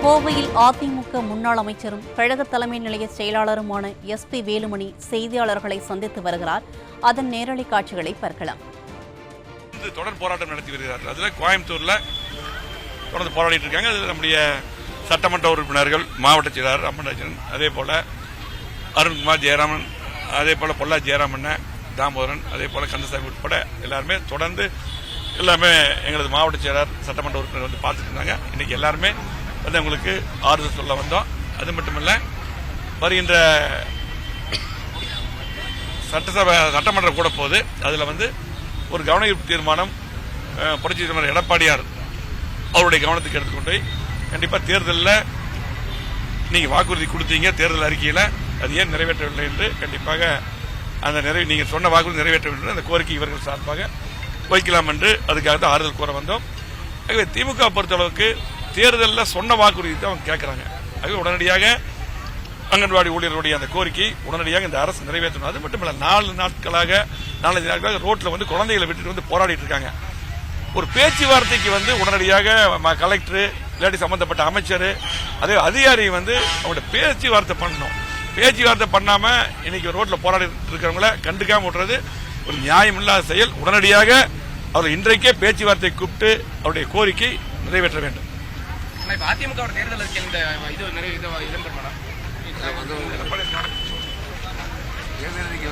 கோவையில் அதிமுக முன்னாள் அமைச்சரும் கழக தலைமை நிலைய செயலாளருமான SP வேலுமணி செய்தியாளர்களை சந்தித்து வருகிறார். அதன் நேரலை காட்சிகளை பார்க்கலாம். தொடர் போராட்டம் நடத்தி வருகிறார்கள். அதுல கோயம்புத்தூர்ல தொடர்ந்து போராடிட்டு இருக்காங்க. அது நம்முடைய சட்டமன்ற உறுப்பினர்கள், மாவட்ட செயலாளர் அம்மன்ராஜன், அதே போல அருண்குமார் ஜெயராமன், அதே போல பொல்லா ஜெயராமன், தாமோதரன், அதே போல கந்தசாமி உட்பட எல்லாருமே தொடர்ந்து எல்லாமே எங்களது மாவட்ட செயலாளர் சட்டமன்ற உறுப்பினர் வந்து பார்த்துட்டு இருந்தாங்க. இன்னைக்கு எல்லாருமே வந்து உங்களுக்கு ஆறுதல் சொல்ல வந்தோம். அது மட்டுமல்ல, வருகின்ற சட்டமன்றம் கூட போது அதுல வந்து ஒரு கவன ஈர்ப்பு தீர்மானம் புரட்சி தலைவர் எடப்பாடியார் அவருடைய கவனத்துக்கு எடுத்துக்கொண்டு போய் கண்டிப்பா தேர்தலில் நீங்க வாக்குறுதி கொடுத்தீங்க, தேர்தல் அறிக்கையில அது ஏன் நிறைவேற்றவில்லை என்று கண்டிப்பாக அந்த நீங்க சொன்ன வாக்குறுதி நிறைவேற்ற வேண்டும் அந்த கோரிக்கை இவர்கள் சார்பாக வைக்கலாம் என்று அதுக்காக தான் ஆறுதல் கூற வந்தோம். ஆகவே திமுக பொறுத்தளவுக்கு தேர்தலில் சொன்ன வாக்குறுதி தான் அவங்க கேட்கிறாங்க. ஆகவே உடனடியாக அங்கன்வாடி ஊழியர்களுடைய அந்த கோரிக்கை உடனடியாக இந்த அரசு நிறைவேற்றணும். அது மட்டுமல்ல, 4 நாட்களாக ரோட்ல வந்து குழந்தைகளை விட்டுட்டு வந்து போராடிட்டு இருக்காங்க. ஒரு பேச்சுவார்த்தைக்கு வந்து உடனடியாக கலெக்டர் இல்லாட்டி சம்பந்தப்பட்ட அமைச்சர் அதே அதிகாரி வந்து அவங்களோட பேச்சுவார்த்தை பண்ணணும். பேச்சுவார்த்தை பண்ணாம இன்னைக்கு ரோட்ல போராடி இருக்கிறவங்கள கண்டுக்காம விடுறது ஒரு நியாயம் இல்லாத செயல். உடனடியாக அவர் இன்றைக்கே பேச்சுவார்த்தை கூப்பிட்டு அவருடைய கோரிக்கை நிறைவேற்ற வேண்டும். அதிமுக தேர்தல் அறிக்கையில் இந்த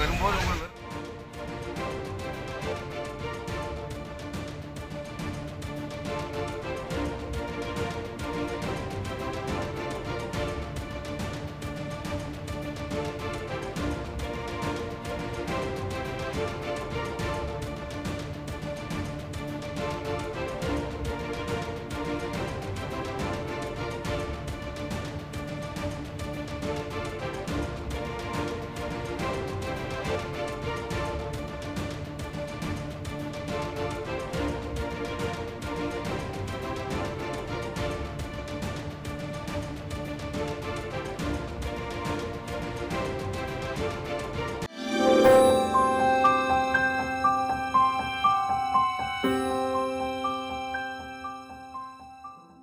வரும்போது